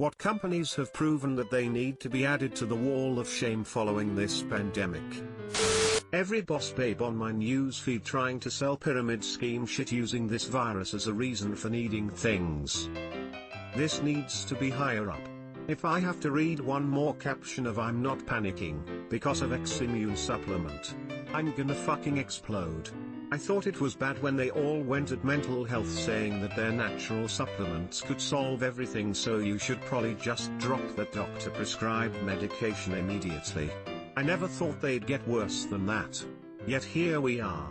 What companies have proven that they need to be added to the wall of shame following this pandemic? Every boss babe on my newsfeed trying to sell pyramid scheme shit using this virus as a reason for needing things. This needs to be higher up. If I have to read one more caption of "I'm not panicking because of X immune supplement," I'm gonna fucking explode. I thought it was bad when they all went at mental health saying that their natural supplements could solve everything, so you should probably just drop that doctor prescribed medication immediately. I never thought they'd get worse than that. Yet here we are.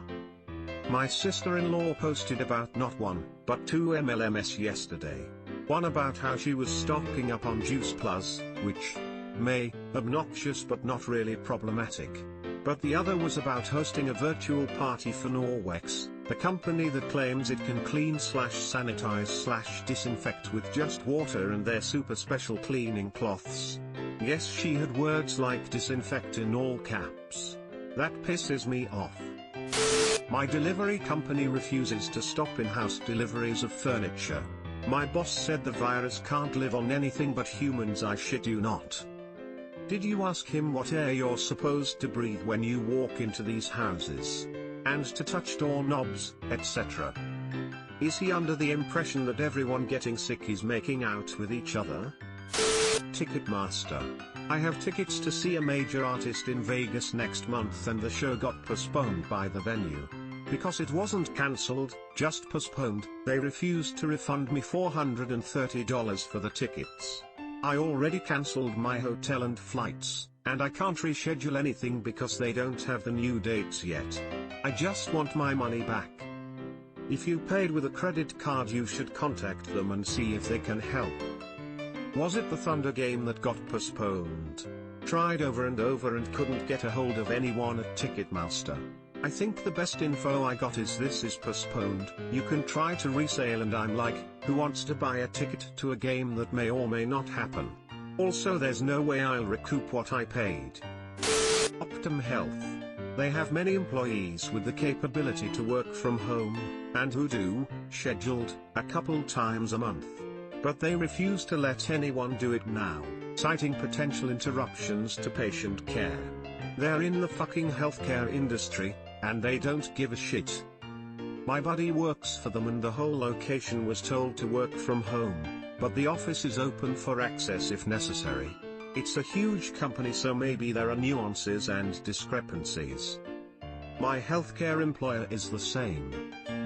My sister-in-law posted about not one, but 2 MLMs yesterday. One about how she was stocking up on Juice Plus, which may obnoxious but not really problematic. But the other was about hosting a virtual party for Norwex, the company that claims it can clean/sanitize/disinfect with just water and their super special cleaning cloths. Yes, she had words like disinfect in all caps. That pisses me off. My delivery company refuses to stop in-house deliveries of furniture. My boss said the virus can't live on anything but humans, I shit you not. Did you ask him what air you're supposed to breathe when you walk into these houses? And to touch doorknobs, etc. Is he under the impression that everyone getting sick is making out with each other? Ticketmaster. I have tickets to see a major artist in Vegas next month, and the show got postponed by the venue. Because it wasn't cancelled, just postponed, they refused to refund me $430 for the tickets. I already cancelled my hotel and flights, and I can't reschedule anything because they don't have the new dates yet. I just want my money back. If you paid with a credit card, you should contact them and see if they can help. Was it the Thunder game that got postponed? Tried over and over and couldn't get a hold of anyone at Ticketmaster. I think the best info I got is this is postponed, you can try to resale, and I'm like, who wants to buy a ticket to a game that may or may not happen? Also, there's no way I'll recoup what I paid. Optum Health. They have many employees with the capability to work from home, and who do, scheduled, a couple times a month. But they refuse to let anyone do it now, citing potential interruptions to patient care. They're in the fucking healthcare industry, and they don't give a shit. My buddy works for them and the whole location was told to work from home, but the office is open for access if necessary. It's a huge company, so maybe there are nuances and discrepancies. My healthcare employer is the same.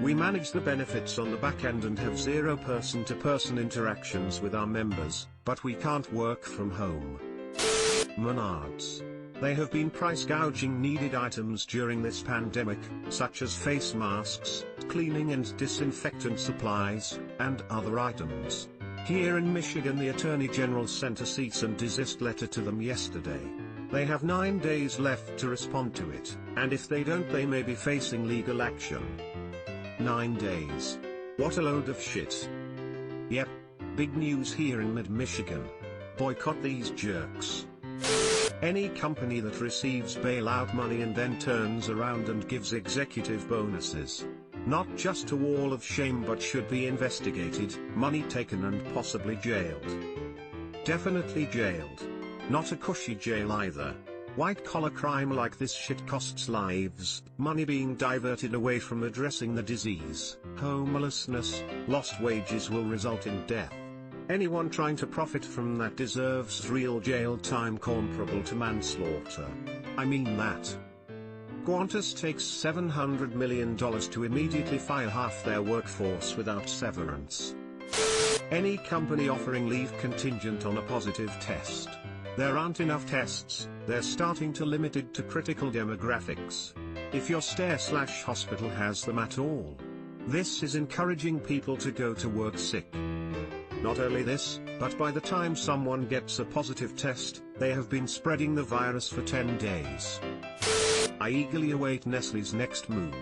We manage the benefits on the back end and have zero person-to-person interactions with our members, but we can't work from home. Menards. They have been price gouging needed items during this pandemic, such as face masks, cleaning and disinfectant supplies, and other items. Here in Michigan, the Attorney General sent a cease and desist letter to them yesterday. They have 9 days left to respond to it, and if they don't, they may be facing legal action. 9 days. What a load of shit. Yep. Big news here in mid-Michigan. Boycott these jerks. Any company that receives bailout money and then turns around and gives executive bonuses. Not just a wall of shame, but should be investigated, money taken, and possibly jailed. Definitely jailed. Not a cushy jail either. White-collar crime like this shit costs lives, money being diverted away from addressing the disease. Homelessness, lost wages will result in death. Anyone trying to profit from that deserves real jail time comparable to manslaughter. I mean that. Qantas takes $700 million to immediately fire half their workforce without severance. Any company offering leave contingent on a positive test. There aren't enough tests, they're starting to limit it to critical demographics. If your stay/hospital has them at all. This is encouraging people to go to work sick. Not only this, but by the time someone gets a positive test, they have been spreading the virus for 10 days. I eagerly await Nestle's next move.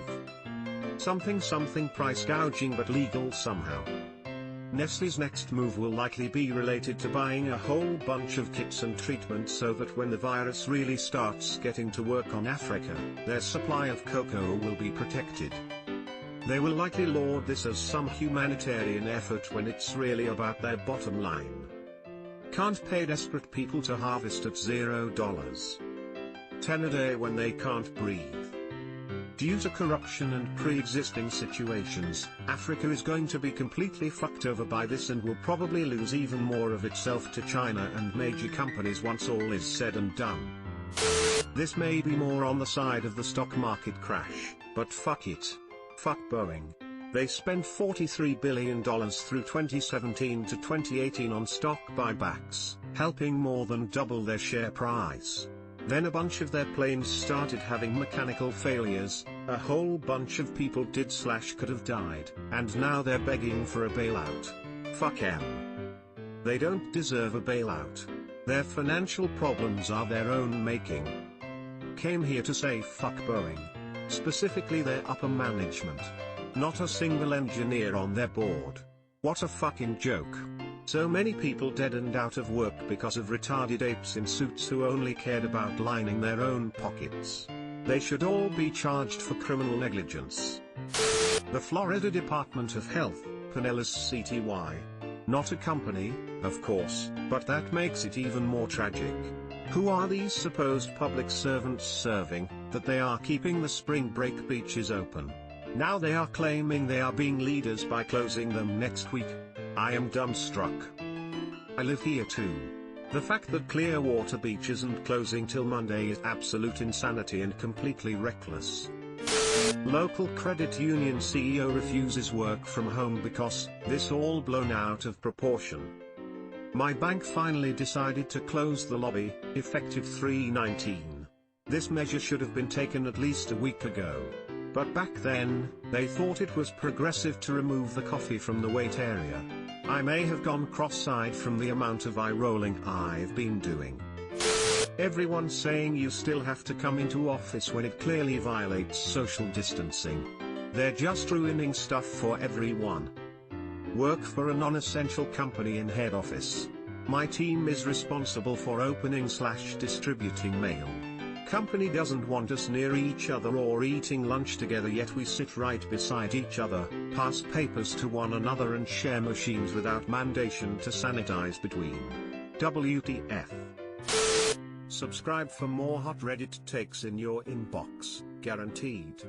Something price gouging but legal somehow. Nestle's next move will likely be related to buying a whole bunch of kits and treatments so that when the virus really starts getting to work on Africa, their supply of cocoa will be protected. They will likely laud this as some humanitarian effort when it's really about their bottom line. Can't pay desperate people to harvest at $0. 10 a day when they can't breathe. Due to corruption and pre-existing situations, Africa is going to be completely fucked over by this and will probably lose even more of itself to China and major companies once all is said and done. This may be more on the side of the stock market crash, but fuck it. Fuck Boeing. They spent $43 billion through 2017 to 2018 on stock buybacks, helping more than double their share price. Then a bunch of their planes started having mechanical failures, a whole bunch of people did/could have died, and now they're begging for a bailout. Fuck 'em. They don't deserve a bailout. Their financial problems are their own making. Came here to say fuck Boeing. Specifically their upper management. Not a single engineer on their board. What a fucking joke. So many people dead and out of work because of retarded apes in suits who only cared about lining their own pockets. They should all be charged for criminal negligence. The Florida Department of Health, Pinellas Cty. Not a company, of course, but that makes it even more tragic. Who are these supposed public servants serving, that they are keeping the spring break beaches open? Now they are claiming they are being leaders by closing them next week. I am dumbstruck. I live here too. The fact that Clearwater Beach isn't closing till Monday is absolute insanity and completely reckless. Local credit union CEO refuses work from home because this all blown out of proportion. My bank finally decided to close the lobby, effective 3/19. This measure should have been taken at least a week ago. But back then, they thought it was progressive to remove the coffee from the wait area. I may have gone cross-eyed from the amount of eye-rolling I've been doing. Everyone's saying you still have to come into office when it clearly violates social distancing. They're just ruining stuff for everyone. Work for a non-essential company in head office. My team is responsible for opening/distributing mail. Company doesn't want us near each other or eating lunch together, yet we sit right beside each other, pass papers to one another and share machines without mandation to sanitize between. WTF. Subscribe for more hot Reddit takes in your inbox, guaranteed.